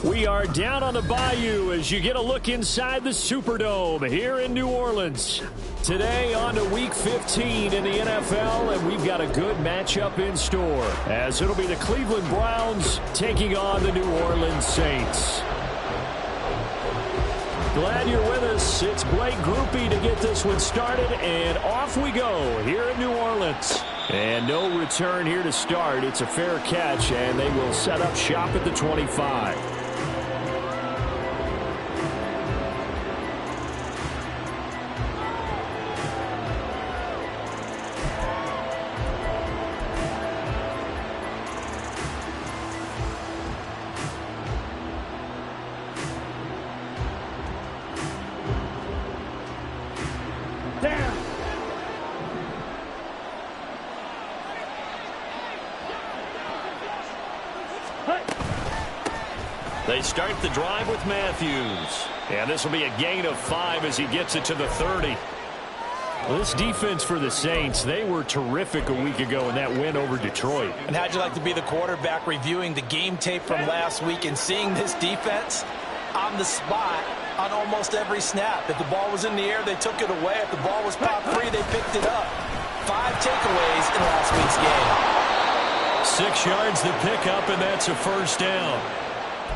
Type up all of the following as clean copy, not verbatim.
We are down on the bayou as you get a look inside the Superdome here in New Orleans. Today on to Week 15 in the NFL, and we've got a good matchup in store as it'll be the Cleveland Browns taking on the New Orleans Saints. Glad you're with us. It's Blake Grupe to get this one started, and off we go here in New Orleans. And no return here to start. It's a fair catch, and they will set up shop at the 25. They start the drive with Matthews. And this will be a gain of 5 as he gets it to the 30. Well, this defense for the Saints, they were terrific a week ago in that win over Detroit. And how'd you like to be the quarterback reviewing the game tape from last week and seeing this defense on the spot on almost every snap? If the ball was in the air, they took it away. If the ball was popped free, they picked it up. 5 takeaways in last week's game. 6 yards to pick up, and that's a first down.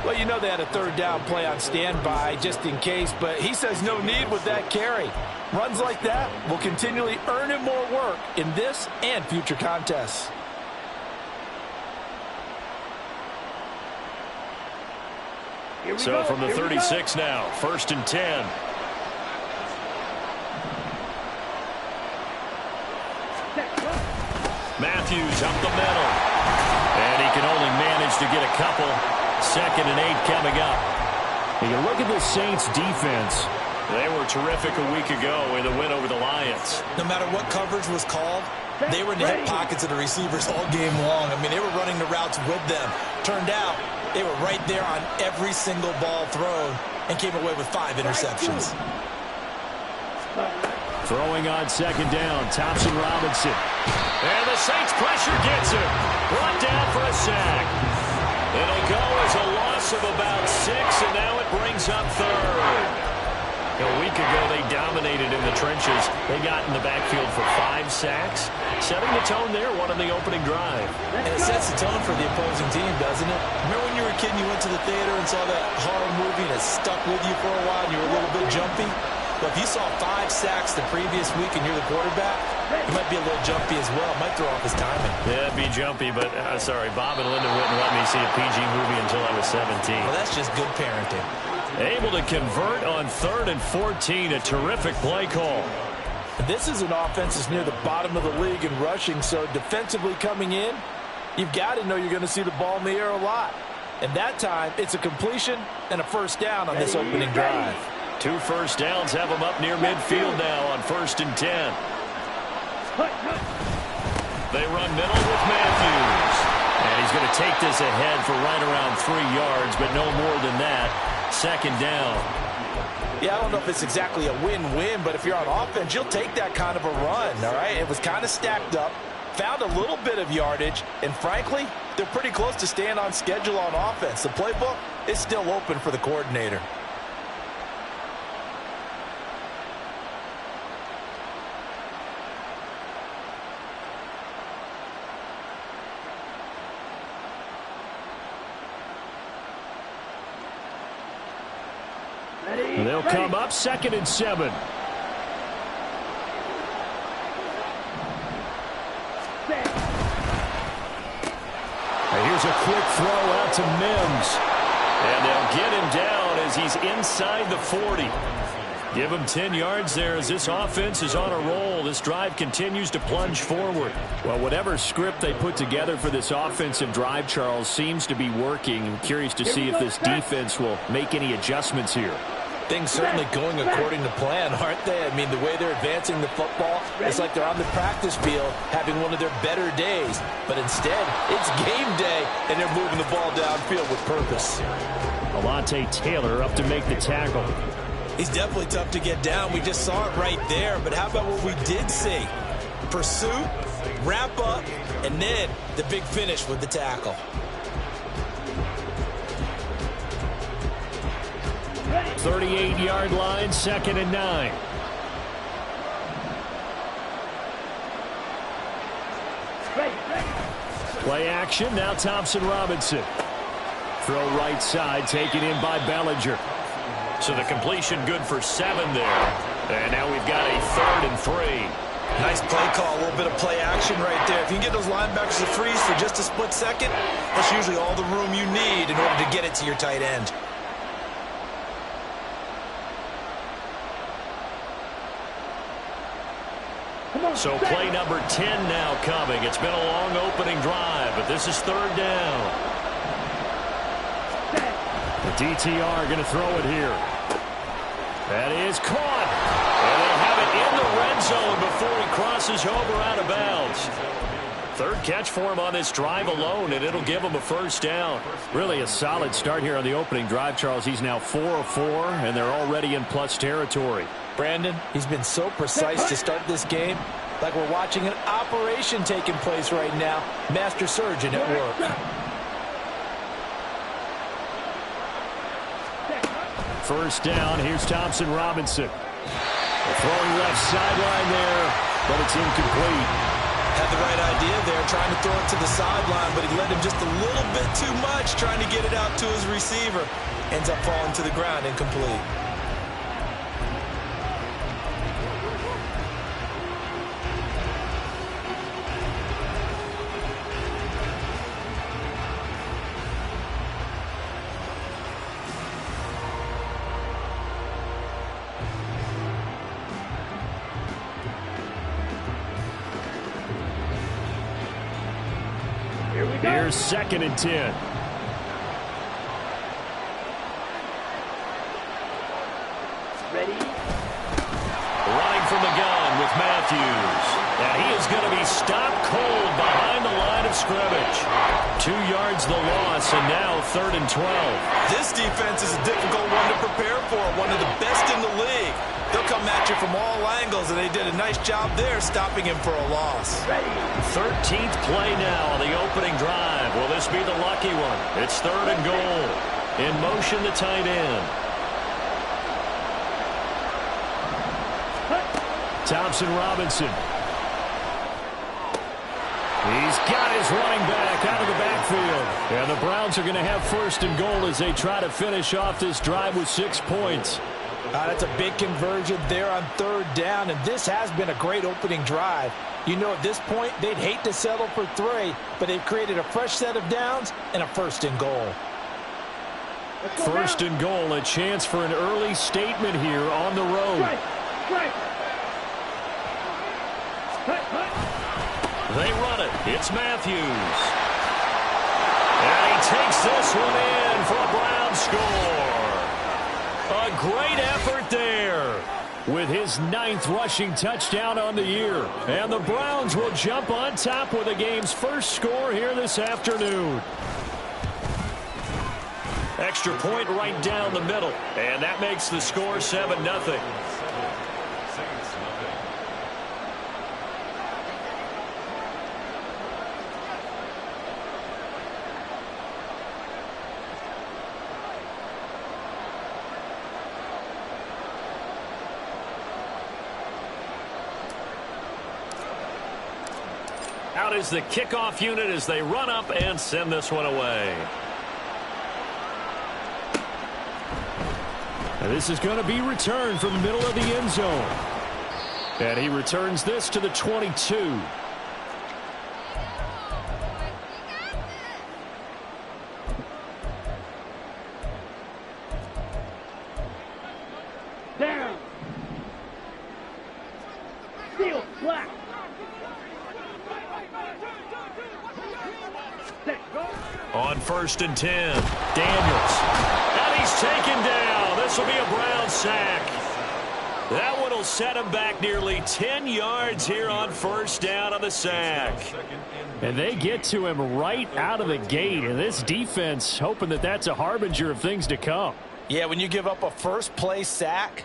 Well, you know they had a third down play on standby just in case, but he says no need with that carry. Runs like that will continually earn him more work in this and future contests. So from the 36 now, 1st and 10. Matthews up the middle. And he can only manage to get a couple. 2nd and 8 coming up. You look at the Saints defense. They were terrific a week ago in the win over the Lions. No matter what coverage was called, they were in the hip pockets of the receivers all game long. I mean, they were running the routes with them. Turned out, they were right there on every single ball thrown and came away with 5 interceptions. Throwing on 2nd down, Thompson Robinson. And the Saints pressure gets him. Brought down for a sack. It'll go as a loss of about 6, and now it brings up 3rd. A week ago, they dominated in the trenches. They got in the backfield for 5 sacks, setting the tone there, one on the opening drive. And it sets the tone for the opposing team, doesn't it? Remember when you were a kid and you went to the theater and saw that horror movie and it stuck with you for a while and you were a little bit jumpy? But if you saw 5 sacks the previous week and you're the quarterback, you might be a little jumpy as well. Might throw off his timing. Yeah, it'd be jumpy, but sorry, Bob and Linda wouldn't let me see a PG movie until I was 17. Well, that's just good parenting. Able to convert on 3rd and 14, a terrific play call. This is an offense that's near the bottom of the league in rushing, so defensively coming in, you've got to know you're going to see the ball in the air a lot. And that time, it's a completion and a first down on this opening drive. 2 first downs have them up near midfield now on 1st and 10. They run middle with Matthews. And he's going to take this ahead for right around 3 yards, but no more than that. 2nd down. Yeah, I don't know if it's exactly a win-win, but if you're on offense, you'll take that kind of a run, all right? It was kind of stacked up, found a little bit of yardage, and frankly, they're pretty close to staying on schedule on offense. The playbook is still open for the coordinator. They'll come up 2nd and 7. And here's a quick throw out to Mims. And they'll get him down as he's inside the 40. Give him 10 yards there as this offense is on a roll. This drive continues to plunge forward. Well, whatever script they put together for this offensive drive, Charles, seems to be working. I'm curious to see if this defense will make any adjustments here. Things certainly going according to plan, aren't they? I mean, the way they're advancing the football, it's like they're on the practice field having one of their better days. But instead, it's game day, and they're moving the ball downfield with purpose. Alontae Taylor up to make the tackle. He's definitely tough to get down. We just saw it right there. But how about what we did see? Pursuit, wrap up, and then the big finish with the tackle. 38-yard line, 2nd and 9. Play action, now Thompson Robinson. Throw right side, taken in by Bellinger. So the completion good for 7 there. And now we've got a 3rd and 3. Nice play call, a little bit of play action right there. If you can get those linebackers to freeze for just a split second, that's usually all the room you need in order to get it to your tight end. So play number 10 now coming. It's been a long opening drive, but this is 3rd down. The DTR going to throw it here. That is caught. And they'll have it in the red zone before he crosses over out of bounds. 3rd catch for him on this drive alone, and it'll give him a 1st down. Really a solid start here on the opening drive, Charles. He's now 4 of 4, and they're already in plus territory. Brandon, he's been so precise to start this game, like we're watching an operation taking place right now. Master surgeon at work. 1st down, here's Thompson Robinson. Throwing left sideline there, but it's incomplete. Had the right idea there, trying to throw it to the sideline, but he led him just a little bit too much, trying to get it out to his receiver. Ends up falling to the ground, incomplete. Here's 2nd and 10. Ready? Running from the gun with Matthews. And he is going to be stopped cold behind the line of scrimmage. 2 yards the loss, and now 3rd and 12. This defense is a difficult one to prepare for, one of the best in the league. They'll come at you from all angles, and they did a nice job there stopping him for a loss. 13th play now on the opening drive. Will this be the lucky one? It's 3rd and goal. In motion, the tight end. Thompson Robinson. He's got his running back out of the backfield. And the Browns are going to have 1st and goal as they try to finish off this drive with 6 points. That's a big conversion there on 3rd down, and this has been a great opening drive. You know, at this point, they'd hate to settle for 3, but they've created a fresh set of downs and a 1st and goal. 1st and goal, a chance for an early statement here on the road. They run it. It's Matthews. And he takes this one in for a Brown score. A great effort there with his 9th rushing touchdown on the year. And the Browns will jump on top with the game's 1st score here this afternoon. Extra point right down the middle. And that makes the score 7-0. Out is the kickoff unit as they run up and send this one away. And this is going to be returned from the middle of the end zone. And he returns this to the 22. Down. On 1st and 10, Daniels. And he's taken down. This will be a Brown sack. That one will set him back nearly 10 yards here on 1st down on the sack. And they get to him right out of the gate. And this defense hoping that that's a harbinger of things to come. Yeah, when you give up a first-play sack,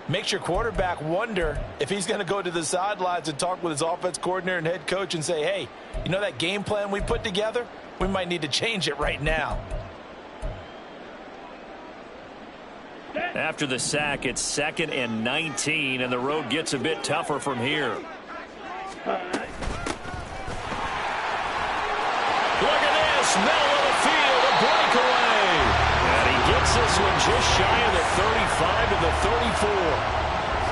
makes your quarterback wonder if he's going to go to the sidelines and talk with his offense coordinator and head coach and say, hey, you know that game plan we put together? We might need to change it right now. After the sack, it's 2nd and 19, and the road gets a bit tougher from here. Look at this, middle of the field, a breakaway. And he gets this one just shy of the 35 to the 34.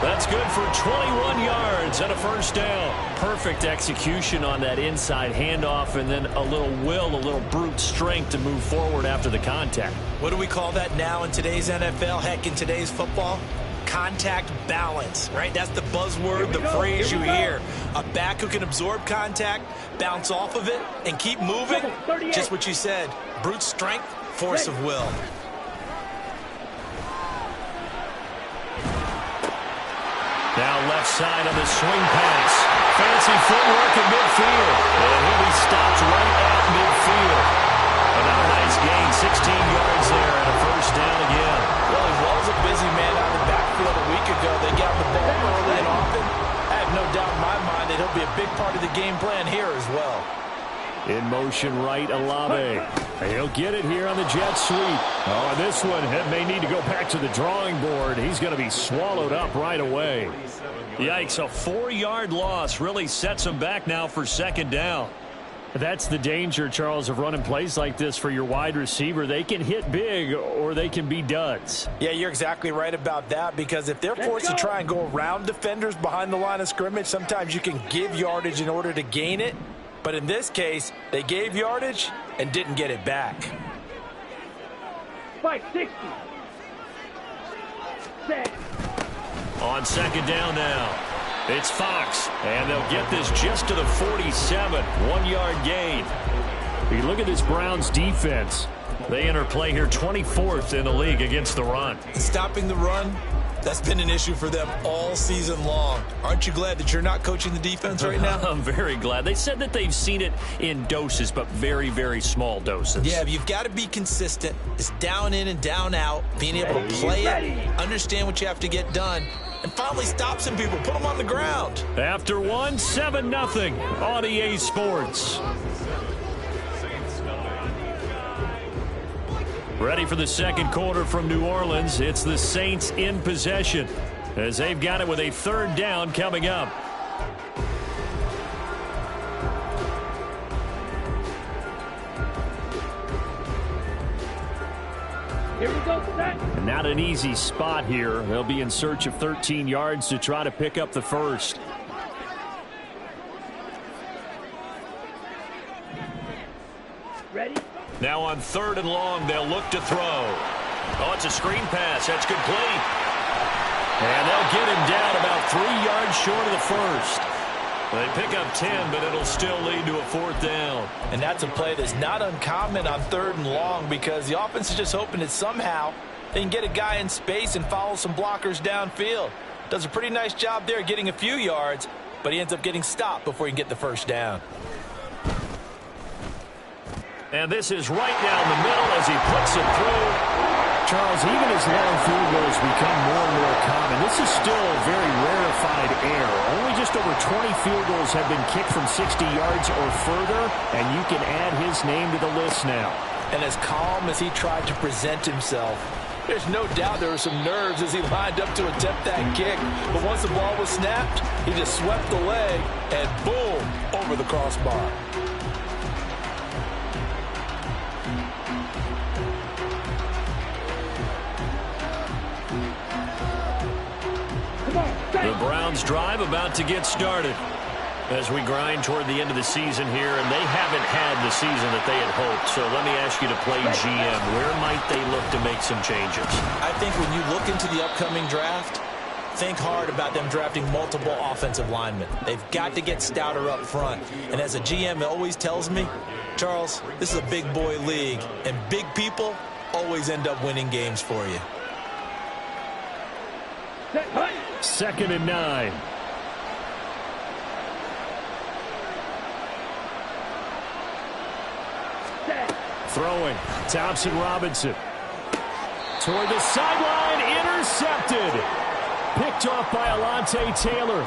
That's good for 21 yards and a 1st down. Perfect execution on that inside handoff, and then a little will, a little brute strength to move forward after the contact. What do we call that now in today's NFL? Heck, in today's football? Contact balance, right? That's the buzzword, the phrase you hear. A back who can absorb contact, bounce off of it, and keep moving. Just what you said. Brute strength, force of will. Now left side on the swing pass. Fancy footwork in midfield. And he'll be stopped right at midfield. Another nice gain, 16 yards there and a 1st down again. Well, he was a busy man out of the backfield a week ago. They got the ball early and often. I have no doubt in my mind that he'll be a big part of the game plan here as well. In motion right, Olave. He'll get it here on the jet sweep. Oh, and this one may need to go back to the drawing board. He's going to be swallowed up right away. Yikes, a 4-yard loss really sets him back now for 2nd down. That's the danger, Charles, of running plays like this for your wide receiver. They can hit big or they can be duds. Yeah, you're exactly right about that, because if they're forced to try and go around defenders behind the line of scrimmage, sometimes you can give yardage in order to gain it. But in this case, they gave yardage and didn't get it back. 560. Set. On 2nd down now, it's Fox. And they'll get this just to the 47. 1-yard gain. You look at this Browns defense. They enter play here 24th in the league against the run. Stopping the run, that's been an issue for them all season long. Aren't you glad that you're not coaching the defense right now? I'm very glad. They said that they've seen it in doses, but very, very small doses. Yeah, you've got to be consistent. It's down in and down out, being able to play it, understand what you have to get done, and finally stop some people, put them on the ground. After 7-0 on EA Sports. Ready for the 2nd quarter from New Orleans. It's the Saints in possession as they've got it with a 3rd down coming up. Here we go, set. And not an easy spot here. They'll be in search of 13 yards to try to pick up the 1st. Ready? Now on 3rd and long, they'll look to throw. Oh, it's a screen pass. That's complete. And they'll get him down about 3 yards short of the 1st. They pick up 10, but it'll still lead to a 4th down. And that's a play that's not uncommon on 3rd and long, because the offense is just hoping that somehow they can get a guy in space and follow some blockers downfield. Does a pretty nice job there getting a few yards, but he ends up getting stopped before he can get the 1st down. And this is right down the middle as he puts it through. Charles, even as long field goals become more and more common, this is still a very rarefied air. Only just over 20 field goals have been kicked from 60 yards or further, and you can add his name to the list now. And as calm as he tried to present himself, there's no doubt there were some nerves as he lined up to attempt that kick. But once the ball was snapped, he just swept the leg and boom, over the crossbar. The Browns drive about to get started as we grind toward the end of the season here, and they haven't had the season that they had hoped. So let me ask you to play GM. Where might they look to make some changes? I think when you look into the upcoming draft, think hard about them drafting multiple offensive linemen. They've got to get stouter up front. And as a GM, it always tells me, Charles, this is a big boy league, and big people always end up winning games for you. 2nd and 9. Throwing. Thompson Robinson. Toward the sideline. Intercepted. Picked off by Alontae Taylor.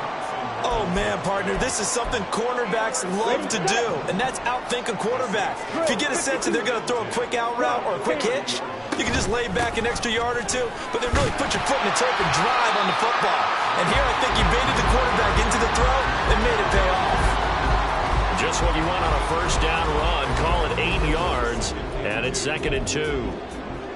Oh, man, partner, this is something cornerbacks love to do, and that's outthink a quarterback. If you get a sense that they're going to throw a quick out route or a quick hitch, you can just lay back an extra yard or two, but then really put your foot in the turf and drive on the football. And here I think you baited the quarterback into the throw and made it pay off. Just what you want on a first down run. Call it 8 yards, and it's 2nd and 2.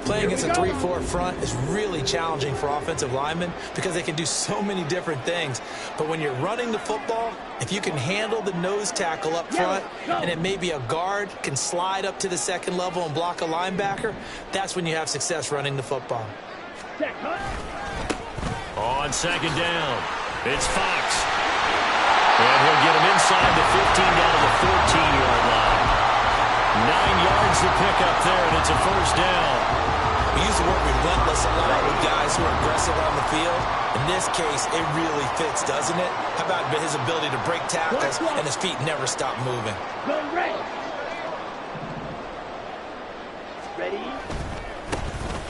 Playing against a 3-4 front is really challenging for offensive linemen because they can do so many different things. But when you're running the football, if you can handle the nose tackle up front, and it may be a guard can slide up to the second level and block a linebacker, that's when you have success running the football. On 2nd down, it's Fox. And he'll get him inside the 15 down to the 14-yard line. 9 yards to pick up there, and it's a first down. We use the word relentless a lot with guys who are aggressive on the field. In this case, it really fits, doesn't it? How about his ability to break tackles and his feet never stop moving? Ready?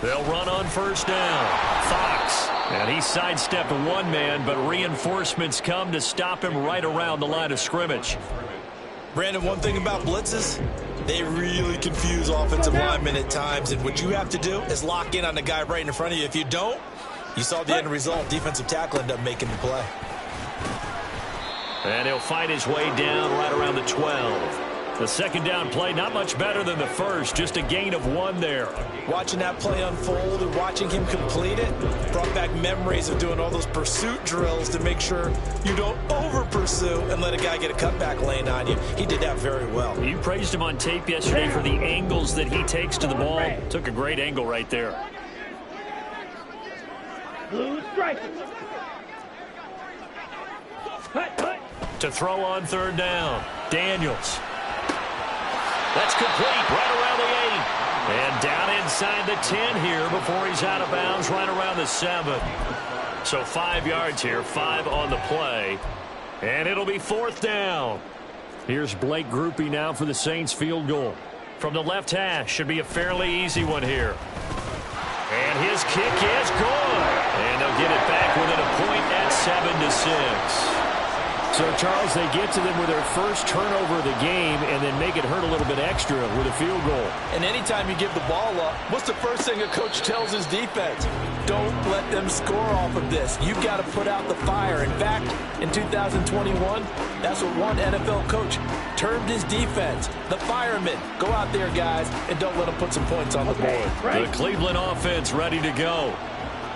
They'll run on first down. Fox. And he sidestepped one man, but reinforcements come to stop him right around the line of scrimmage. Brandon, one thing about blitzes, they really confuse offensive linemen at times, and what you have to do is lock in on the guy right in front of you. If you don't, you saw the end result. Defensive tackle ended up making the play. And he'll fight his way down right around the 12. The 2nd down play, not much better than the first, just a gain of 1 there. Watching that play unfold and watching him complete it brought back memories of doing all those pursuit drills to make sure you don't over-pursue and let a guy get a cutback lane on you. He did that very well. You praised him on tape yesterday for the angles that he takes to the ball. Took a great angle right there. Blue striker. To throw on 3rd down, Daniels. That's complete right around the 8. And down inside the 10 here before he's out of bounds right around the 7. So 5 yards here, 5 on the play. And it'll be 4th down. Here's Blake Grupe now for the Saints field goal. From the left hash, should be a fairly easy one here. And his kick is good. And they'll get it back within a point at 7-6. So, Charles, they get to them with their first turnover of the game and then make it hurt a little bit extra with a field goal. And anytime you give the ball up, what's the first thing a coach tells his defense? Don't let them score off of this. You've got to put out the fire. In fact, in 2021, that's what one NFL coach termed his defense, the firemen. Go out there, guys, and don't let them put some points on the board. The Cleveland offense ready to go.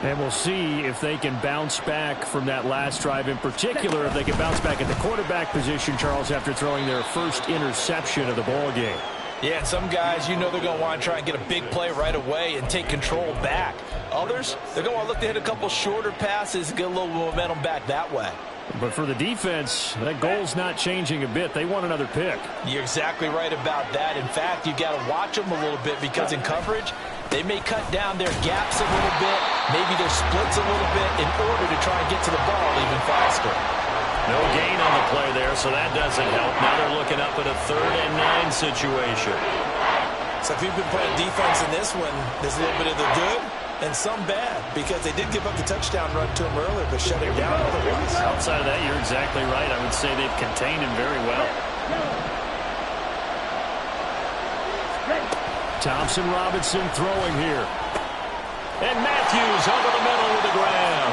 And we'll see if they can bounce back from that last drive, in particular if they can bounce back at the quarterback position, Charles, after throwing their first interception of the ball game. Yeah, and some guys, you know they're going to want to try and get a big play right away and take control back. Others, they're going to look to hit a couple shorter passes and get a little momentum back that way. But for the defense, that goal's not changing a bit. They want another pick. You're exactly right about that. In fact, you got to watch them a little bit because in coverage, they may cut down their gaps a little bit, maybe their splits a little bit in order to try and get to the ball even faster. No gain on the play there, so that doesn't help. Now they're looking up at a 3rd and 9 situation. So if you've been playing defense in this one, there's a little bit of the good and some bad because they did give up the touchdown run to him earlier, but shut it down otherwise. Outside of that, you're exactly right. I would say they've contained him very well. Thompson Robinson throwing here. And Matthews over the middle with the grab.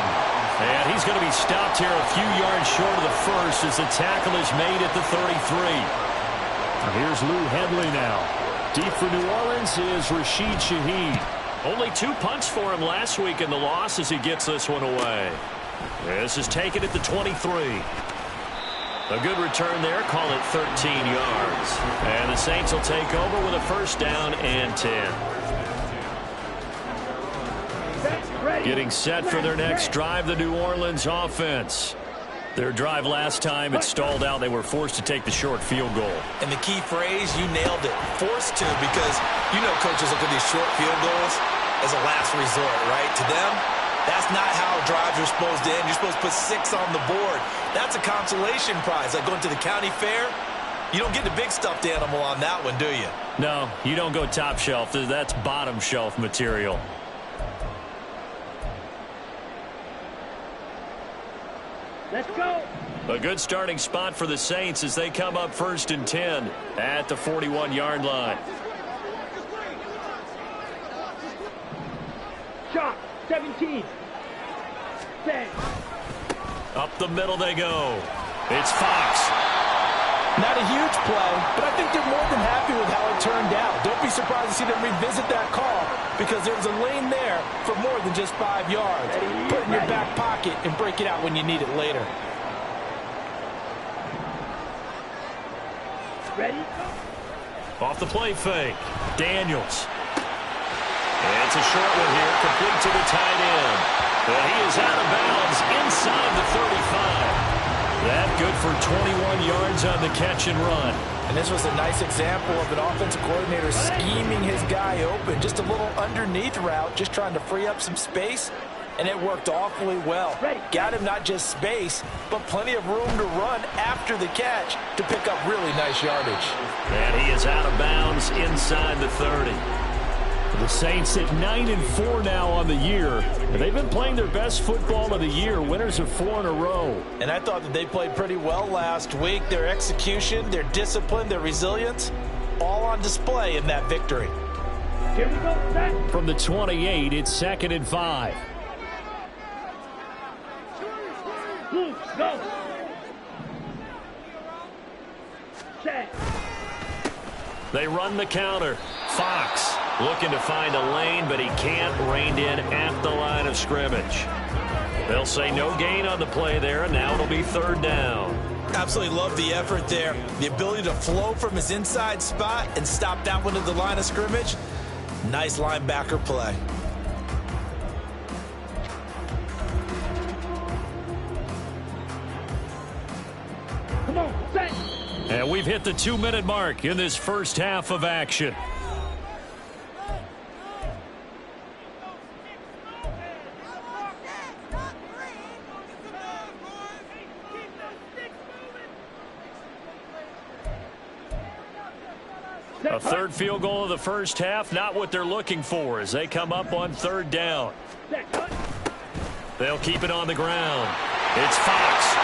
And he's going to be stopped here a few yards short of the first as the tackle is made at the 33. And here's Lou Hedley now. Deep for New Orleans is Rashid Shaheed. Only 2 punts for him last week in the loss as he gets this one away. This is taken at the 23. A good return there. Call it 13 yards. And the Saints will take over with a first down and 10. Getting set for their next drive, the New Orleans offense. Their drive last time, it stalled out. They were forced to take the short field goal. And the key phrase, you nailed it, forced to, because you know coaches look at these short field goals as a last resort, right? To them, that's not how drives are supposed to end. You're supposed to put 6 on the board. That's a consolation prize. Like going to the county fair, you don't get the big stuffed animal on that one, do you? No, you don't go top shelf. That's bottom shelf material. Let's go. A good starting spot for the Saints as they come up 1st and 10 at the 41-yard line. Shot. 17. 10. Up the middle they go. It's Fox. Not a huge play, but I think they're more than happy with how it turned out. Don't be surprised to see them revisit that call because there's a lane there for more than just 5 yards. Put it in your back pocket and break it out when you need it later. Ready? Off the play fake. Daniels. And it's a short one here, complete to the tight end. Well, he is out of bounds inside the 35. That good for 21 yards on the catch and run. And this was a nice example of an offensive coordinator scheming his guy open. Just a little underneath route, just trying to free up some space, and it worked awfully well. Got him not just space, but plenty of room to run after the catch to pick up really nice yardage. And he is out of bounds inside the 30. The Saints at 9-4 now on the year. They've been playing their best football of the year, winners of 4 in a row. And I thought that they played pretty well last week. Their execution, their discipline, their resilience, all on display in that victory. Here we go. Set. From the 28, it's 2nd and 5. Blue, go. Set. They run the counter. Fox looking to find a lane, but he can't. Reined in at the line of scrimmage. They'll say no gain on the play there, and now it'll be 3rd down. Absolutely love the effort there. The ability to flow from his inside spot and stop that one at the line of scrimmage. Nice linebacker play. Come on, set. And we've hit the 2-minute mark in this first half of action. A 3rd field goal of the first half, not what they're looking for as they come up on 3rd down. They'll keep it on the ground. It's Fox.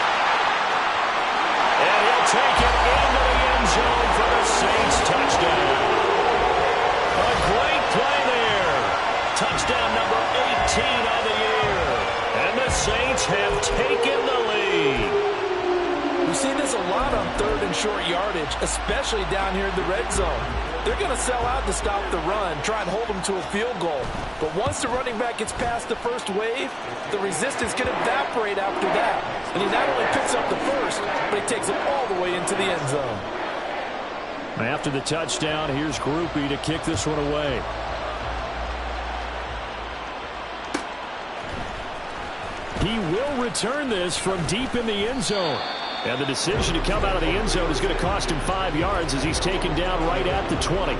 And he'll take it into the end zone for the Saints touchdown. A great play there. Touchdown number 18 on the year. And the Saints have taken the lead. We see this a lot on 3rd and short yardage, especially down here in the red zone. They're going to sell out to stop the run, try and hold them to a field goal. But once the running back gets past the first wave, the resistance can evaporate after that. And he not only picks up the first, but he takes it all the way into the end zone. After the touchdown, here's Grupe to kick this one away. He will return this from deep in the end zone. And the decision to come out of the end zone is going to cost him 5 yards as he's taken down right at the 20.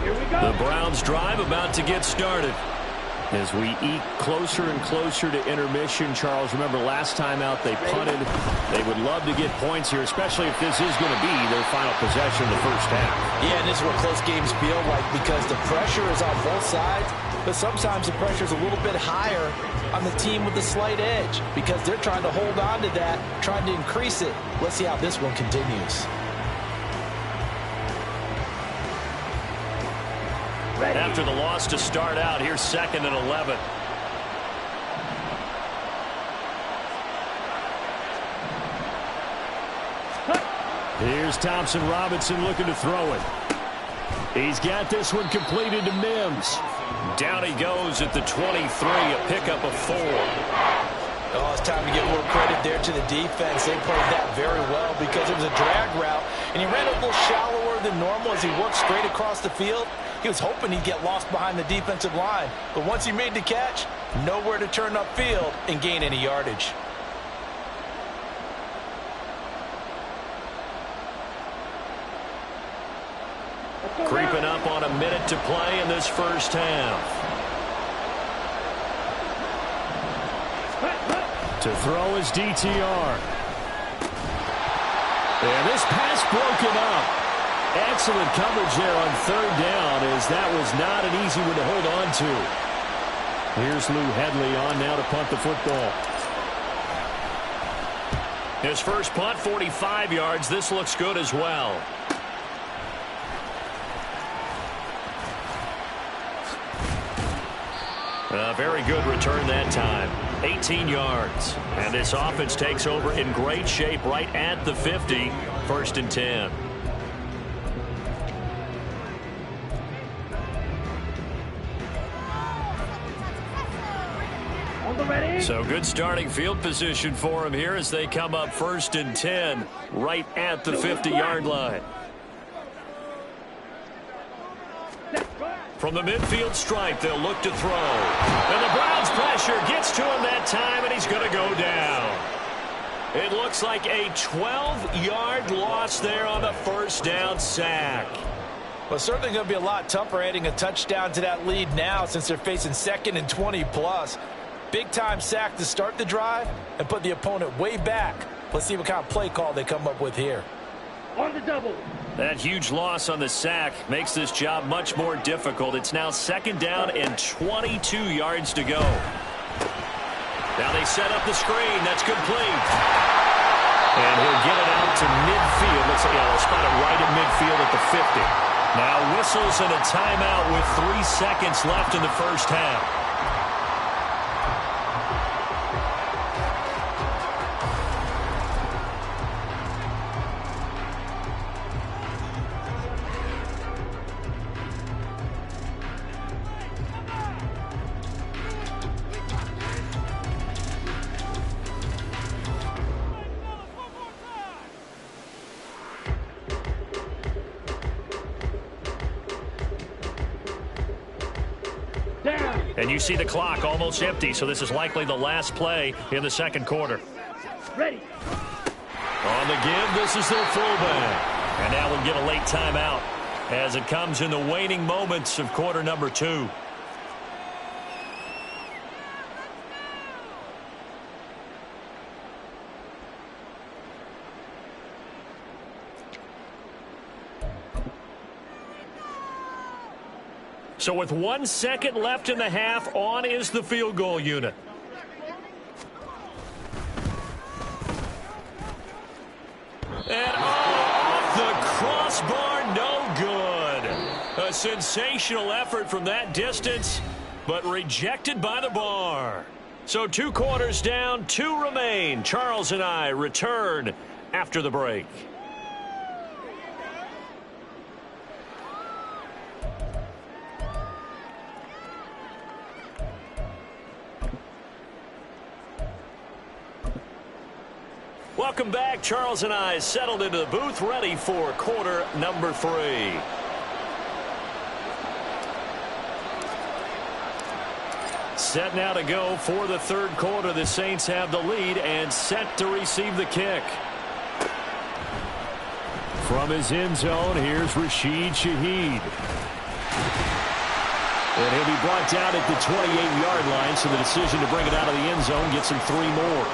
Here we go. The Browns drive about to get started. As we eke closer and closer to intermission, Charles, remember last time out they punted. They would love to get points here, especially if this is going to be their final possession of the first half. Yeah, and this is what close games feel like because the pressure is on both sides, but sometimes the pressure is a little bit higher on the team with the slight edge because they're trying to hold on to that, trying to increase it. Let's see how this one continues. After the loss to start out, here's 2nd and 11. Here's Thompson Robinson looking to throw it. He's got this one completed to Mims. Down he goes at the 23, a pickup of 4. Oh, it's time to give a little credit there to the defense. They played that very well because it was a drag route, and he ran a little shallower than normal as he worked straight across the field. He was hoping he'd get lost behind the defensive line, but once he made the catch, nowhere to turn upfield and gain any yardage. Creeping up on a minute to play in this first half. To throw is DTR. And this pass broken up. Excellent coverage there on third down, as that was not an easy one to hold on to. Here's Lou Hedley on now to punt the football. His first punt, 45 yards. This looks good as well. A very good return that time. 18 yards. And this offense takes over in great shape right at the 50. First and 10. So good starting field position for him here as they come up first and 10 right at the 50-yard line. From the midfield stripe, they'll look to throw. And the Browns pressure gets to him that time, and he's going to go down. It looks like a 12-yard loss there on the first down sack. Well, it's certainly going to be a lot tougher adding a touchdown to that lead now since they're facing 2nd and 20+. Big-time sack to start the drive and put the opponent way back. Let's see what kind of play call they come up with here. On the double. That huge loss on the sack makes this job much more difficult. It's now 2nd down and 22 yards to go. Now they set up the screen. That's complete. And he'll get it out to midfield. Looks like they'll spot it right at midfield at the 50. Now whistles and a timeout with 3 seconds left in the first half. And you see the clock almost empty, so this is likely the last play in the second quarter. Ready. On the give, this is their fullback. And now we'll get a late timeout as it comes in the waning moments of quarter number 2. So with 1 second left in the half, on is the field goal unit. And off the crossbar, no good. A sensational effort from that distance, but rejected by the bar. So 2 quarters down, 2 remain. Charles and I return after the break. Welcome back. Charles and I settled into the booth, ready for quarter number 3. Set now to go for the third quarter. The Saints have the lead and set to receive the kick. From his end zone, here's Rashid Shaheed. And he'll be brought down at the 28-yard line, so the decision to bring it out of the end zone gets him 3 more.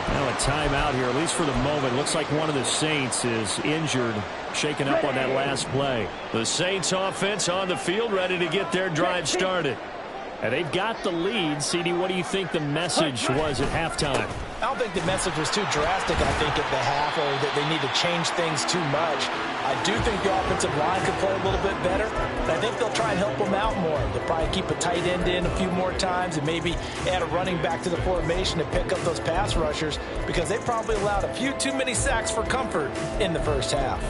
Now a timeout here, at least for the moment. Looks like one of the Saints is injured, shaken up on that last play. The Saints offense on the field, ready to get their drive started. And they've got the lead. CD, what do you think the message was at halftime? I don't think the message was too drastic, I think, at the half, or that they need to change things too much. I do think the offensive line could play a little bit better, but I think they'll try and help them out more. They'll probably keep a tight end in a few more times and maybe add a running back to the formation to pick up those pass rushers, because they probably allowed a few too many sacks for comfort in the first half.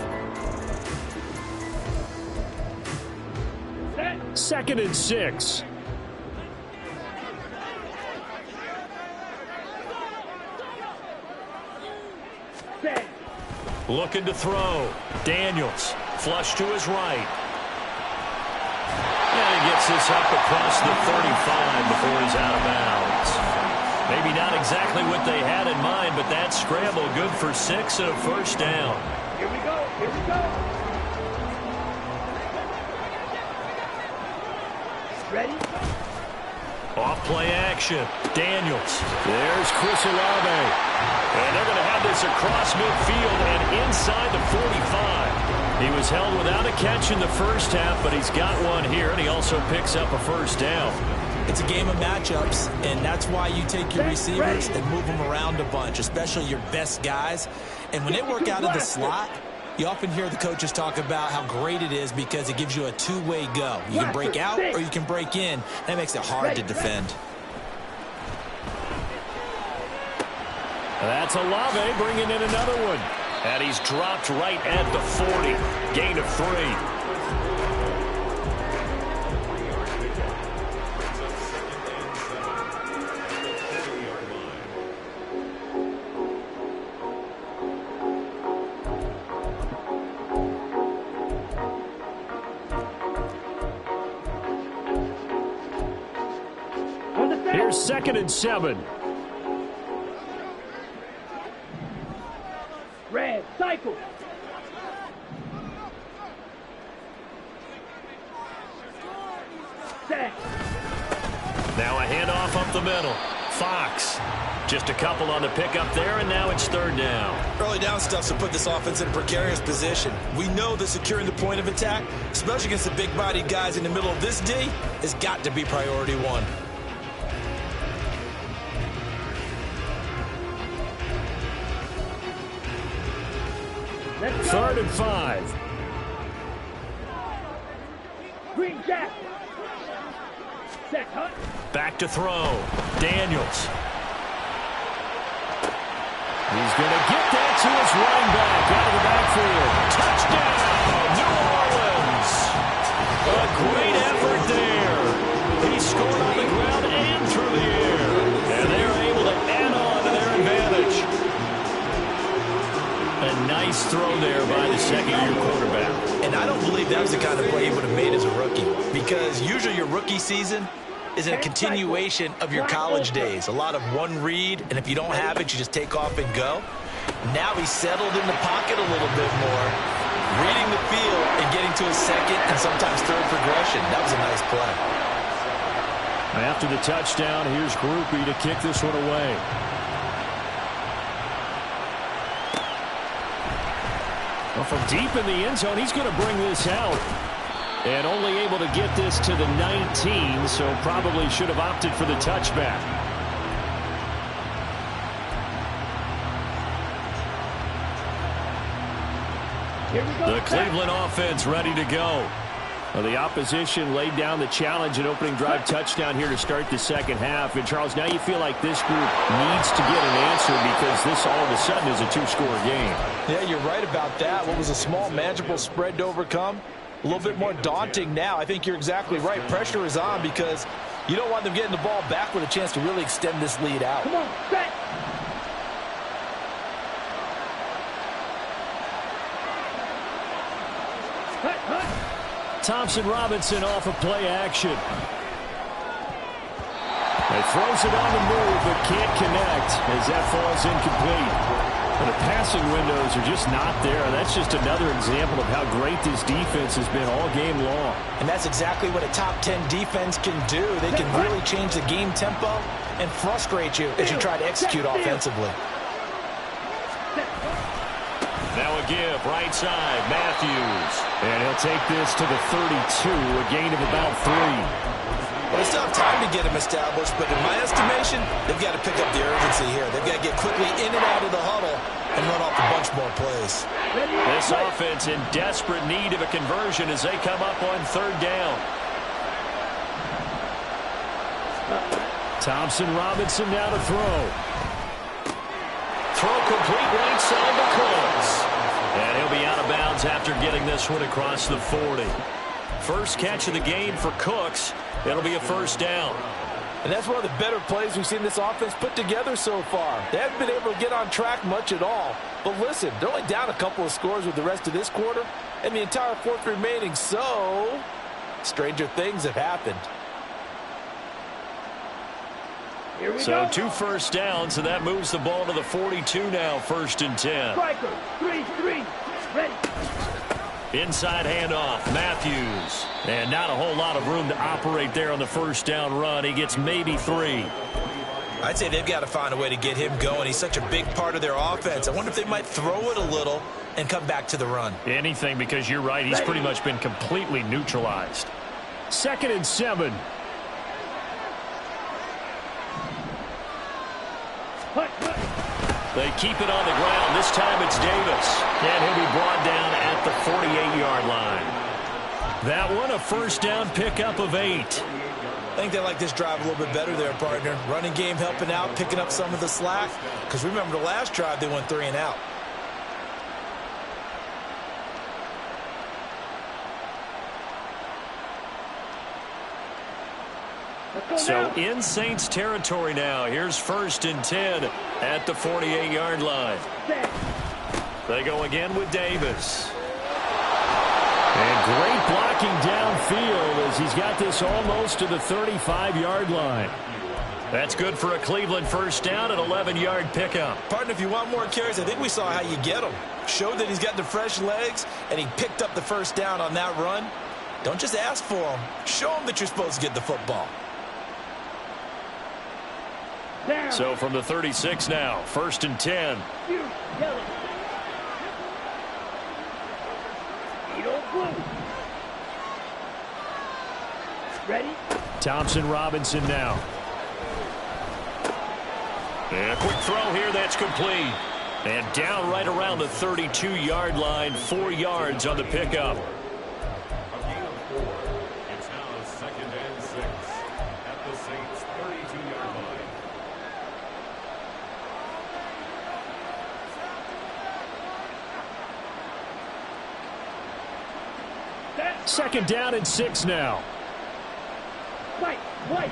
2nd and 6. Looking to throw. Daniels. Flush to his right. And he gets this up across the 35 before he's out of bounds. Maybe not exactly what they had in mind, but that scramble good for 6 and a first down. Here we go. Here we go. Ready? Off play action. Daniels. There's Chris Olave. And they're going to have this across midfield and inside the 45. He was held without a catch in the first half, but he's got one here, and he also picks up a first down. It's a game of matchups, and that's why you take your receivers and move them around a bunch, especially your best guys. And when they work out of the slot, you often hear the coaches talk about how great it is because it gives you a two-way go. You can break out or you can break in. That makes it hard to defend. That's Olave bringing in another one. And he's dropped right at the 40. Gain of 3. Here's 2nd and 7. Red, cycle. Set. Now a handoff up the middle. Fox. Just a couple on the pickup there, and now it's 3rd down. Early down stuff's to put this offense in a precarious position. We know that securing the point of attack, especially against the big-bodied guys in the middle of this D, has got to be priority 1. Let's go. 3rd and 5. Green Jack. Set, Hunt. Back to throw. Daniels. He's going to get that to his running back out of the backfield. Touchdown, New Orleans. A great effort there. He scored on the ground and through the air. And they are able to add on to their advantage. A nice throw there by the second-year quarterback. And I don't believe that was the kind of play he would have made as a rookie. Because usually your rookie season is a continuation of your college days. A lot of one read, and if you don't have it, you just take off and go. Now he's settled in the pocket a little bit more, reading the field and getting to his second and sometimes third progression. That was a nice play. After the touchdown, here's Grupe to kick this one away. Well, from deep in the end zone, he's going to bring this out. And only able to get this to the 19, so probably should have opted for the touchback. Here we go. The Cleveland offense ready to go. Well, the opposition laid down the challenge and opening drive touchdown here to start the second half. And, Charles, now you feel like this group needs to get an answer because this all of a sudden is a two-score game. Yeah, you're right about that. What was a small, manageable spread to overcome? A little bit more daunting now. I think you're exactly right. Pressure is on because you don't want them getting the ball back with a chance to really extend this lead out. Come on, set. Hut, hut. Thompson Robinson off of play action. He throws it on the move but can't connect as that falls incomplete. The passing windows are just not there. That's just another example of how great this defense has been all game long. And that's exactly what a top 10 defense can do. They can really change the game tempo and frustrate you as you try to execute offensively. Now a give, right side, Matthews. And he'll take this to the 32, a gain of about 3. Well, they still have time to get him established, but in my estimation, they've got to pick up the urgency here. They've got to get quickly in and out of the huddle and run off a bunch more plays. This offense in desperate need of a conversion as they come up on 3rd down. Thompson Robinson now to throw. Throw complete right side to Cooks. And he'll be out of bounds after getting this one across the 40. First catch of the game for Cooks. It'll be a first down. And that's one of the better plays we've seen this offense put together so far. They haven't been able to get on track much at all. But listen, they're only down a couple of scores with the rest of this quarter and the entire fourth remaining. So, stranger things have happened. Here we So go. 2 first downs, and that moves the ball to the 42 now, 1st and 10. Striker, 3-3. Ready. Inside handoff, Matthews. And not a whole lot of room to operate there on the first down run. He gets maybe 3. I'd say they've got to find a way to get him going. He's such a big part of their offense. I wonder if they might throw it a little and come back to the run. Anything, because you're right. He's pretty much been completely neutralized. 2nd and 7. Hut, hut. They keep it on the ground. This time it's Davis. And he'll be brought down at the 48-yard line. That one, a first down pickup of 8. I think they like this drive a little bit better there, partner. Running game helping out, picking up some of the slack. Because remember, the last drive, they went 3 and out. So in Saints territory now. Here's 1st and 10 at the 48-yard line. They go again with Davis. And great blocking downfield as he's got this almost to the 35-yard line. That's good for a Cleveland first down, an 11-yard pickup. Partner, if you want more carries, I think we saw how you get them. Showed that he's got the fresh legs, and he picked up the first down on that run. Don't just ask for them. Show them that you're supposed to get the football. Down. So from the 36 now, 1st and 10. You, yellow. Edo blue. Ready? Thompson Robinson now. And a quick throw here, that's complete. And down right around the 32-yard line, 4 yards on the pickup. It's now 2nd and 6 at the Saints' 32-yard line. 2nd down and 6 now. White, white.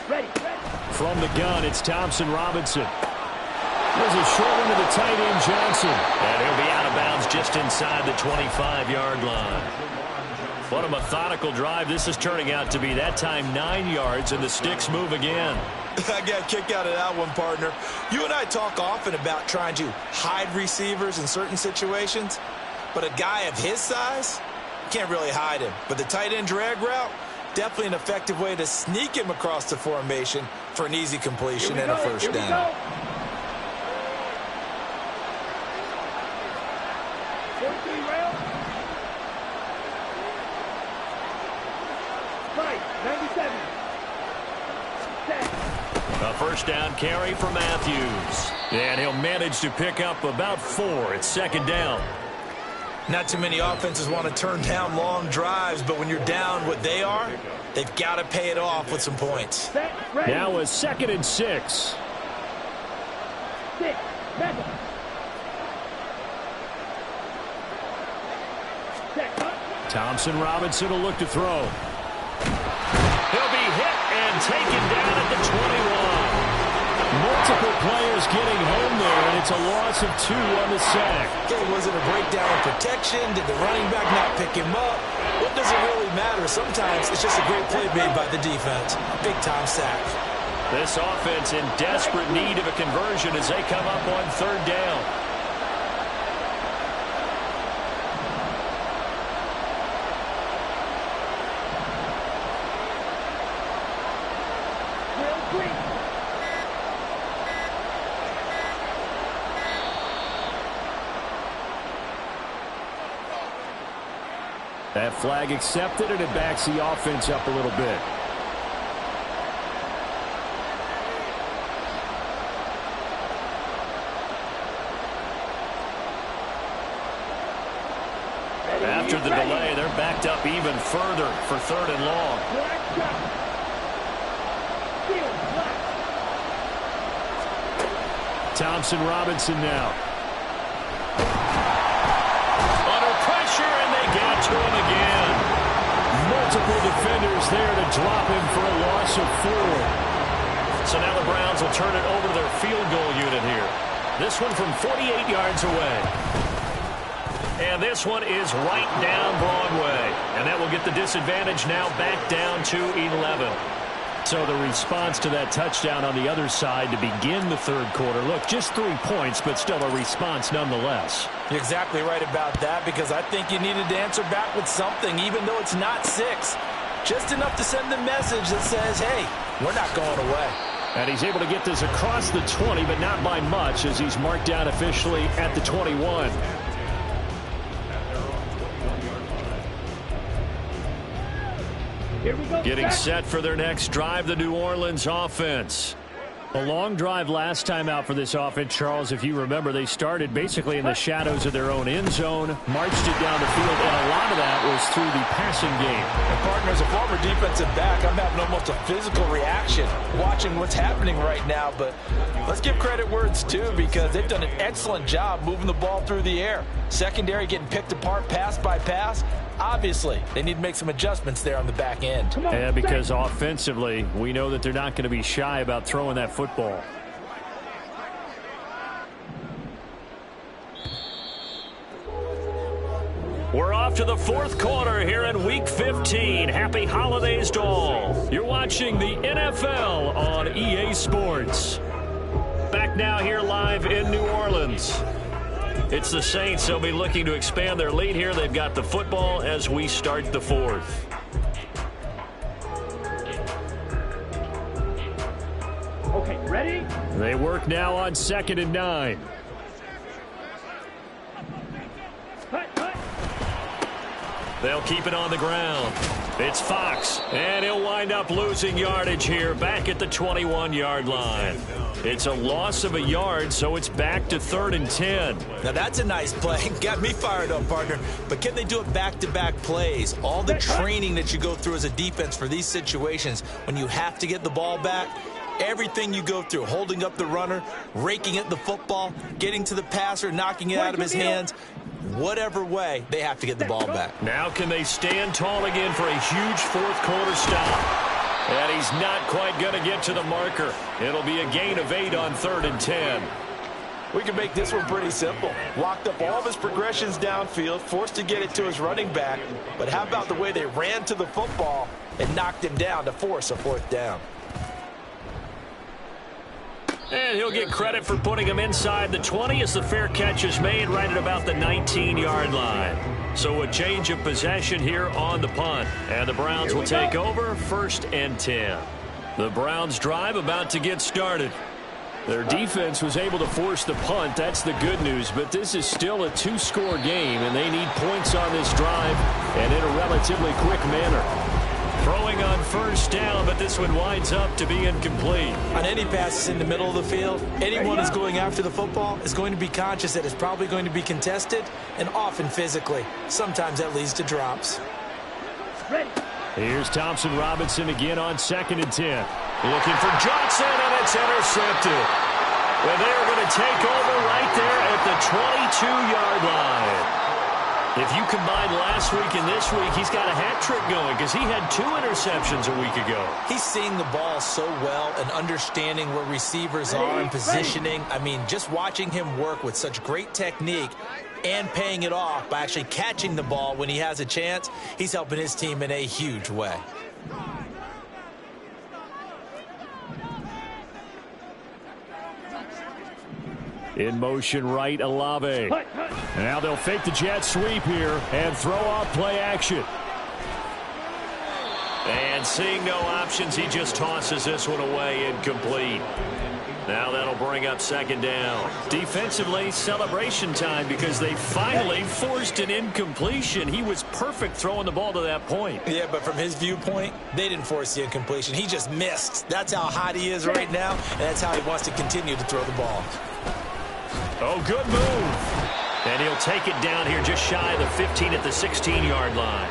Ready, ready. From the gun, it's Thompson Robinson. There's a short one to the tight end, Johnson. And he'll be out of bounds just inside the 25-yard line. What a methodical drive this is turning out to be. That time 9 yards, and the sticks move again. I got a kick out of that one, partner. You and I talk often about trying to hide receivers in certain situations, but a guy of his size, can't really hide him. But the tight end drag route, definitely an effective way to sneak him across the formation for an easy completion and a first down. 43 round. Right, 97. Set. A first down carry for Matthews. And he'll manage to pick up about 4. It's 2nd down. Not too many offenses want to turn down long drives, but when you're down what they are, they've got to pay it off with some points. Set, ready. Now a 2nd and 6. 6, 7. Set, cut. Thompson Robinson will look to throw. He'll be hit and taken down at the 21. Multiple players getting home there, and it's a loss of 2 on the sack. Okay, was it a breakdown in protection? Did the running back not pick him up? What does it really matter? Sometimes it's just a great play made by the defense. Big-time sack. This offense in desperate need of a conversion as they come up on 3rd down. Drill green. That flag accepted, and it backs the offense up a little bit. After the delay, they're backed up even further for 3rd and long. Black shot. Field, black. Thompson Robinson now. Under pressure, and they get to him again. Multiple drop him for a loss of 4. So now the Browns will turn it over to their field goal unit here. This one from 48 yards away. And this one is right down Broadway. And that will get the disadvantage now back down to 11. So the response to that touchdown on the other side to begin the third quarter. Look, just 3 points, but still a response nonetheless. You're exactly right about that, because I think you needed to answer back with something, even though it's not 6. Just enough to send the message that says, hey, we're not going away. And he's able to get this across the 20, but not by much, as he's marked down officially at the 21. Here we go. Getting set for their next drive, the New Orleans offense. A long drive last time out for this offense, Charles. If you remember, they started basically in the shadows of their own end zone, marched it down the field, and a lot of that was through the passing game. And partner, as a former defensive back, I'm having almost a physical reaction watching what's happening right now. But let's give credit where it's due, because they've done an excellent job moving the ball through the air. Secondary getting picked apart pass by pass. Obviously, they need to make some adjustments there on the back end. Yeah, because offensively, we know that they're not going to be shy about throwing that football. We're off to the fourth quarter here in Week 15. Happy holidays to all. You're watching the NFL on EA Sports. Back now here live in New Orleans. It's the Saints. They'll be looking to expand their lead here. They've got the football as we start the fourth. Okay, ready? They work now on 2nd and 9. Cut. They'll keep it on the ground. It's Fox, and he'll wind up losing yardage here back at the 21-yard line. It's a loss of a yard, so it's back to 3rd and 10. Now that's a nice play. Got me fired up, partner. But can they do it back-to-back plays? All the training that you go through as a defense for these situations, when you have to get the ball back, everything you go through, holding up the runner, raking at the football, getting to the passer, knocking it out of his hands, whatever way, they have to get the ball back. Now can they stand tall again for a huge fourth quarter stop? And he's not quite going to get to the marker. It'll be a gain of 8 on 3rd and 10. We can make this one pretty simple. Locked up all of his progressions downfield, forced to get it to his running back. But how about the way they ran to the football and knocked him down to force a 4th down? And he'll get credit for putting him inside the 20 as the fair catch is made right at about the 19-yard line. So a change of possession here on the punt. And the Browns will take over 1st and 10. The Browns drive about to get started. Their defense was able to force the punt. That's the good news. But this is still a 2-score game, and they need points on this drive and in a relatively quick manner. Throwing on 1st down, but this one winds up to be incomplete. On any passes in the middle of the field, anyone who's going after the football is going to be conscious that it's probably going to be contested, and often physically. Sometimes that leads to drops. Ready. Here's Thompson Robinson again on 2nd and 10. Looking for Johnson, and it's intercepted. Well, they're going to take over right there at the 22-yard line. If you combine last week and this week, he's got a hat trick going because he had 2 interceptions a week ago. He's seeing the ball so well and understanding where receivers are and positioning. I mean, just watching him work with such great technique and paying it off by actually catching the ball when he has a chance, he's helping his team in a huge way. In motion right, Olave. Now they'll fake the jet sweep here and throw off play action. And seeing no options, he just tosses this one away, incomplete. Now that'll bring up 2nd down. Defensively, celebration time because they finally forced an incompletion. He was perfect throwing the ball to that point. Yeah, but from his viewpoint, they didn't force the incompletion. He just missed. That's how hot he is right now, and that's how he wants to continue to throw the ball. Oh, good move. And he'll take it down here just shy of the 15 at the 16-yard line.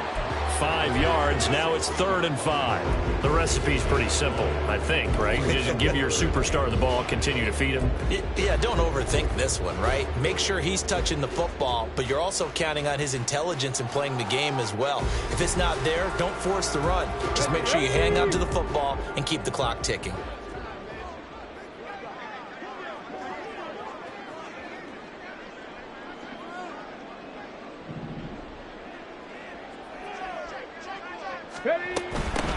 5 yards. Now it's 3rd and 5. The recipe's pretty simple, I think, right? You just give your superstar the ball, continue to feed him. Yeah, don't overthink this one, right? Make sure he's touching the football, but you're also counting on his intelligence in playing the game as well. If it's not there, don't force the run. Just make sure you hang on to the football and keep the clock ticking.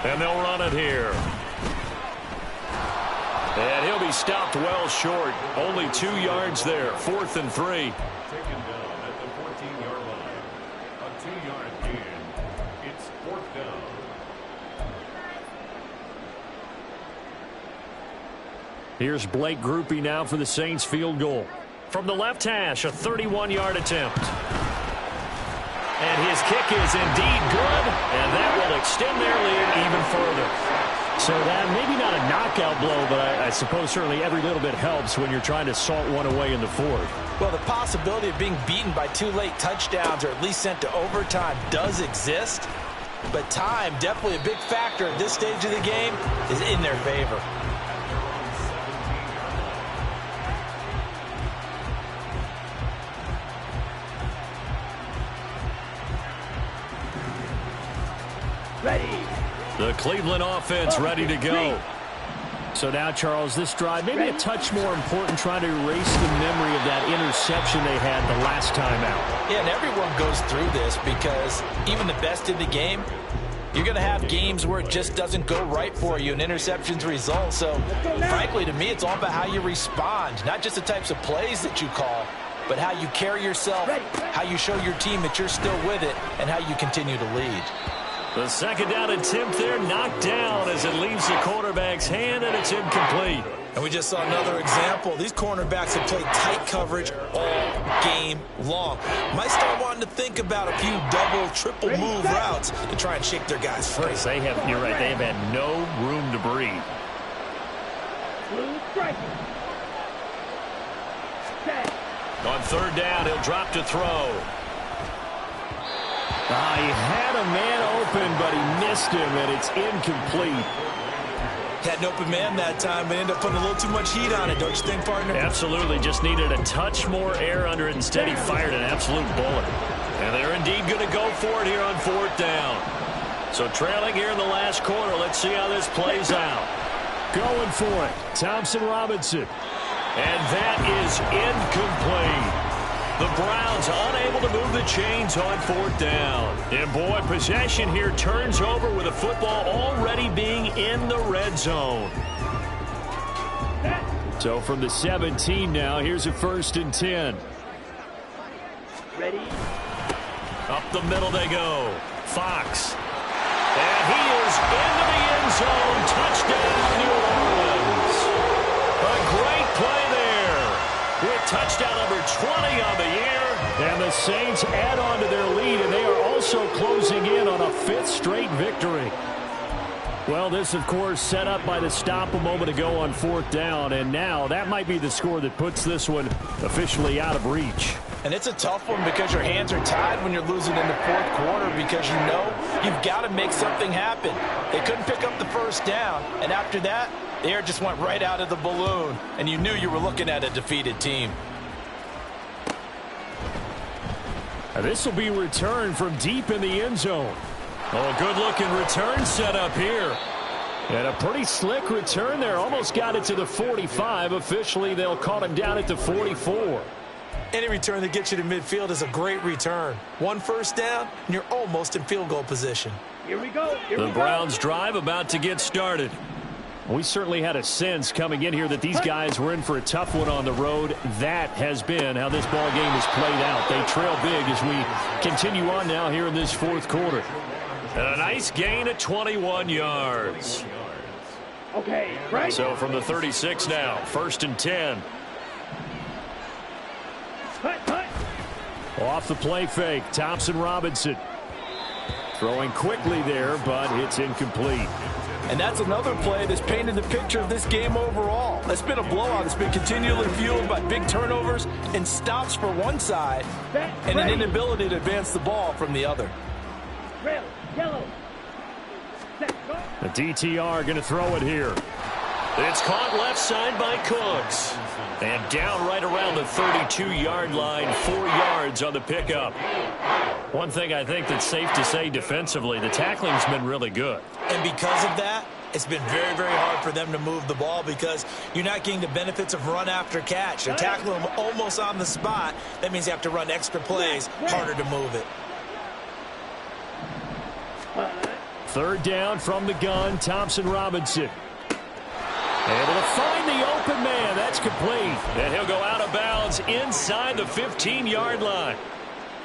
And they'll run it here. And he'll be stopped well short. Only 2 yards there. 4th and 3. Taken down at the 14-yard line. A 2-yard gain. It's 4th down. Here's Blake Grupe now for the Saints field goal. From the left hash, a 31-yard attempt. And his kick is indeed good, and that will extend their lead even further. So that maybe not a knockout blow, but I suppose certainly every little bit helps when you're trying to salt one away in the 4th. Well, the possibility of being beaten by 2 late touchdowns or at least sent to overtime does exist, but time, definitely a big factor at this stage of the game, is in their favor. Ready. The Cleveland offense ready to go. So now, Charles, this drive maybe a touch more important, trying to erase the memory of that interception they had the last time out. Yeah, and everyone goes through this because even the best in the game, you're going to have games where it just doesn't go right for you and interceptions result. So, frankly, to me, it's all about how you respond, not just the types of plays that you call, but how you carry yourself, how you show your team that you're still with it, and how you continue to lead. The 2nd down attempt there knocked down as it leaves the quarterback's hand, and it's incomplete. And we just saw another example. These cornerbacks have played tight coverage all game long. Might start wanting to think about a few double, triple move routes to try and shake their guys free. They have, you're right, they have had no room to breathe. Blue striking. Set. On 3rd down, he'll drop to throw. He had a man open, but he missed him, and it's incomplete. Had an open man that time, but ended up putting a little too much heat on it, don't you think, partner? Absolutely, just needed a touch more air under it. Instead, he fired an absolute bullet. And they're indeed going to go for it here on 4th down. So trailing here in the last quarter, let's see how this plays out. Going for it, Thompson Robinson. And that is incomplete. The Browns unable to move the chains on 4th down. And boy, possession here turns over with the football already being in the red zone. So from the 17 now, here's a 1st and 10. Ready. Up the middle they go. Fox. And he is into the end zone. Touchdown, New Orleans. A great play there. With touchdown number 20 on the year. And the Saints add on to their lead, and they are also closing in on a 5th straight victory. Well, this, of course, set up by the stop a moment ago on 4th down, and now that might be the score that puts this one officially out of reach. And it's a tough one because your hands are tied when you're losing in the 4th quarter because you know you've got to make something happen. They couldn't pick up the 1st down, and after that, the air just went right out of the balloon, and you knew you were looking at a defeated team. This will be returned from deep in the end zone. Oh, good-looking return set up here. And a pretty slick return there. Almost got it to the 45. Officially, they'll call him down at the 44. Any return that gets you to midfield is a great return. 1 first down, and you're almost in field goal position. Here we go. The Browns drive about to get started. We certainly had a sense coming in here that these guys were in for a tough one on the road. That has been how this ball game has played out. They trail big as we continue on now here in this 4th quarter. And a nice gain at 21 yards. Okay, right. So from the 36 now, 1st and 10. Cut. Off the play fake, Thompson Robinson. Throwing quickly there, but it's incomplete. And that's another play that's painted the picture of this game overall. It's been a blowout. It's been continually fueled by big turnovers and stops for one side and an inability to advance the ball from the other. Red, yellow. The DTR going to throw it here. It's caught left side by Cooks. And down right around the 32-yard line, 4 yards on the pickup. One thing I think that's safe to say defensively, the tackling's been really good. And because of that, it's been very, very hard for them to move the ball because you're not getting the benefits of run after catch. They're tackling them almost on the spot. That means you have to run extra plays, harder to move it. Third down from the gun, Thompson Robinson. Able to find the open man. That's complete. And he'll go out of bounds inside the 15-yard line.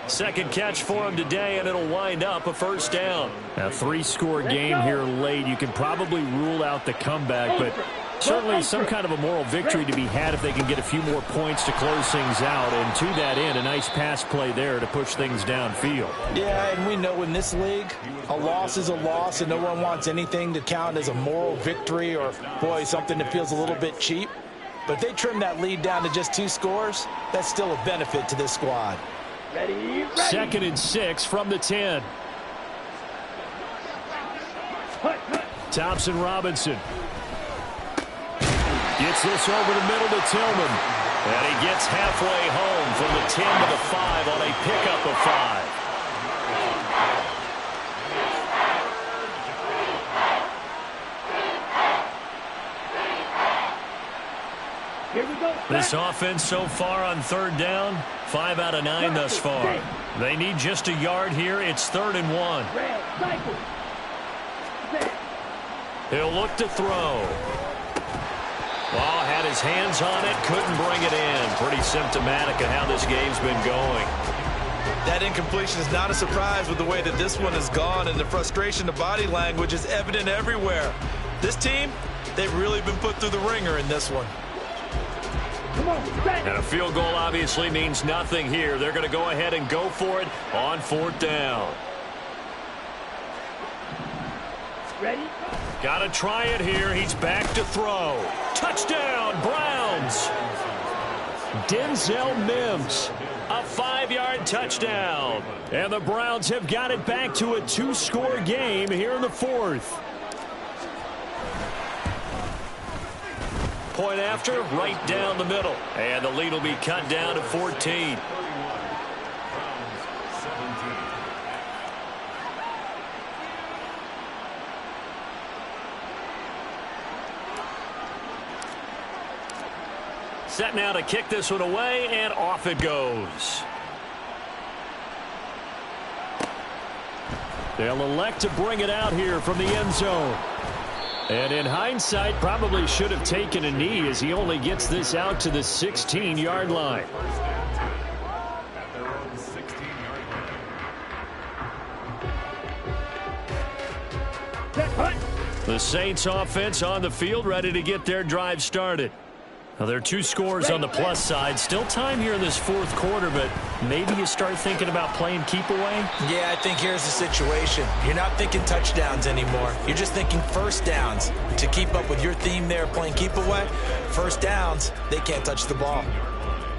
Second catch for him today, and it'll wind up a first down. A 3-score game here late. You can probably rule out the comeback, but certainly some kind of a moral victory to be had if they can get a few more points to close things out. And to that end, a nice pass play there to push things downfield. Yeah, and we know in this league, a loss is a loss, and no one wants anything to count as a moral victory or, boy, something that feels a little bit cheap. But if they trim that lead down to just 2 scores, that's still a benefit to this squad. Ready. 2nd and 6 from the 10. Thompson Robinson gets this over the middle to Tillman. And he gets halfway home from the 10 to the 5 on a pickup of 5. Here we go. This offense so far on 3rd down, 5 out of 9 thus far. They need just a yard here. It's 3rd and 1. Red, cycle. Set. He'll look to throw. Well, had his hands on it, couldn't bring it in. Pretty symptomatic of how this game's been going. That incompletion is not a surprise with the way that this one has gone, and the frustration, the body language is evident everywhere. This team, they've really been put through the ringer in this one. Come on, set. And a field goal obviously means nothing here. They're going to go ahead and go for it on 4th down. Ready. Got to try it here. He's back to throw. Touchdown, Browns. Denzel Mims, a 5-yard touchdown. And the Browns have got it back to a 2-score game here in the 4th. Point after, right down the middle. And the lead will be cut down to 14. Set now to kick this one away, and off it goes. They'll elect to bring it out here from the end zone. And in hindsight, probably should have taken a knee as he only gets this out to the 16-yard line. At their own 16-yard line. Set. Hut. The Saints offense on the field, ready to get their drive started. Now, there are 2 scores on the plus side. Still time here in this 4th quarter, but maybe you start thinking about playing keep away? Yeah, I think here's the situation. You're not thinking touchdowns anymore. You're just thinking first downs. To keep up with your theme there, playing keep away, first downs, they can't touch the ball.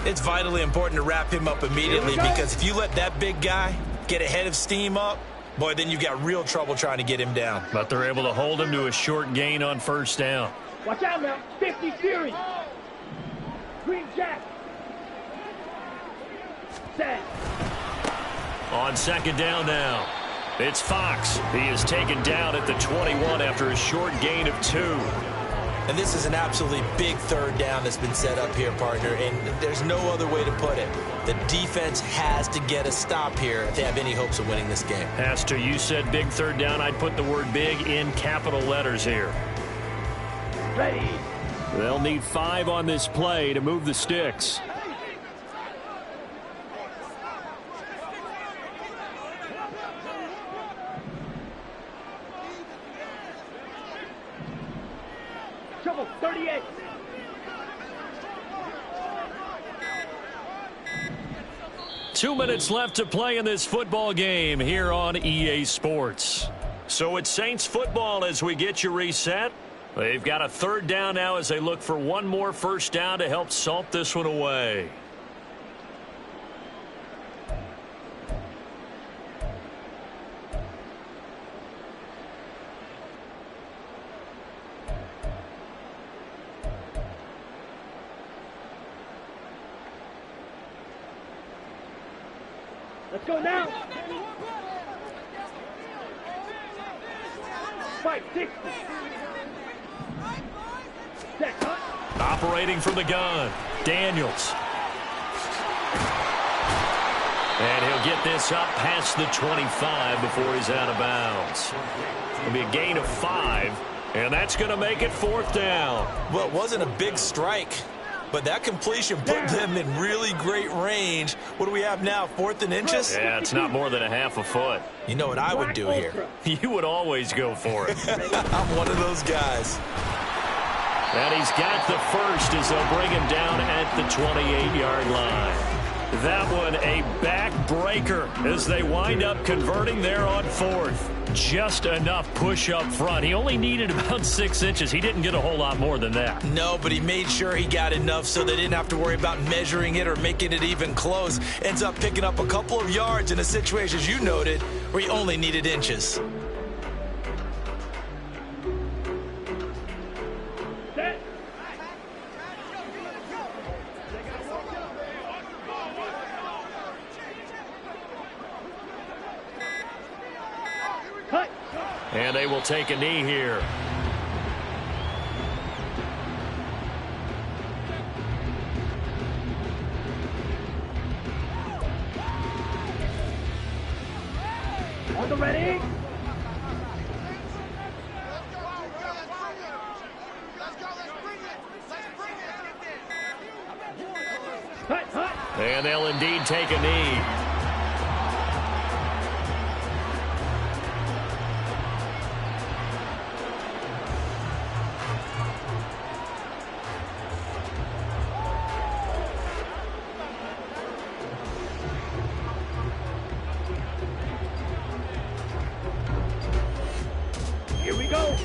It's vitally important to wrap him up immediately because if you let that big guy get a head of steam up, boy, then you've got real trouble trying to get him down. But they're able to hold him to a short gain on 1st down. Watch out now. 50 Fury. Green Jack. Set. On 2nd down now, it's Fox. He is taken down at the 21 after a short gain of 2. And this is an absolutely big 3rd down that's been set up here, partner, and there's no other way to put it. The defense has to get a stop here if they have any hopes of winning this game. As to you said big 3rd down, I'd put the word big in capital letters here. Ready. They'll need 5 on this play to move the sticks. Trouble. 38. Two minutes left to play in this football game here on EA Sports. So it's Saints football as we get you reset. They've got a 3rd down now as they look for one more first down to help salt this one away. Let's go now. 560. Set, cut. Operating from the gun, Daniels. And he'll get this up past the 25 before he's out of bounds. It'll be a gain of 5, and that's going to make it 4th down. Well, it wasn't a big strike, but that completion put them in really great range. What do we have now, 4th and inches? Yeah, it's not more than a half a foot. You know what I would do here? You would always go for it. I'm one of those guys. And he's got the first as they'll bring him down at the 28-yard line. That one a backbreaker as they wind up converting there on 4th. Just enough push up front. He only needed about 6 inches. He didn't get a whole lot more than that. No, but he made sure he got enough so they didn't have to worry about measuring it or making it even close. Ends up picking up a couple of yards in a situation, as you noted, where he only needed inches. And they will take a knee here. On the ready. Cut, cut. And they'll indeed take a knee.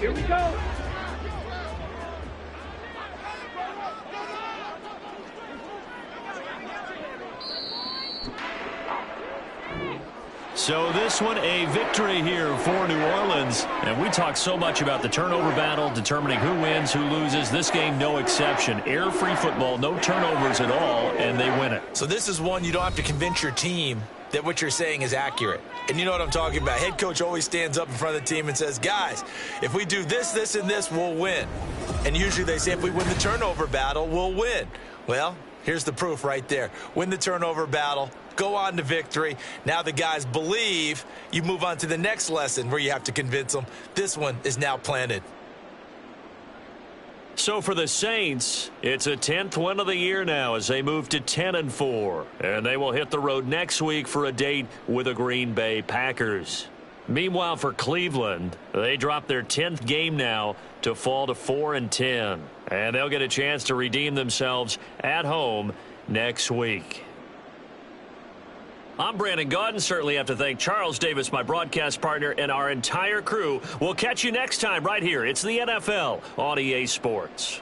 Here we go. So this one a victory here for New Orleans. And we talk so much about the turnover battle, determining who wins, who loses. This game, no exception. Air-free football, no turnovers at all, and they win it. So this is one you don't have to convince your team that what you're saying is accurate. And you know what I'm talking about. Head coach always stands up in front of the team and says, guys, if we do this, this, and this, we'll win. And usually they say if we win the turnover battle, we'll win. Well, here's the proof right there. Win the turnover battle, go on to victory. Now the guys believe. You move on to the next lesson where you have to convince them. This one is now planted. So for the Saints, it's a 10th win of the year now as they move to 10-4. And they will hit the road next week for a date with the Green Bay Packers. Meanwhile, for Cleveland, they drop their 10th game now to fall to 4-10. And they'll get a chance to redeem themselves at home next week. I'm Brandon Gaudin. Certainly have to thank Charles Davis, my broadcast partner, and our entire crew. We'll catch you next time right here. It's the NFL on EA Sports.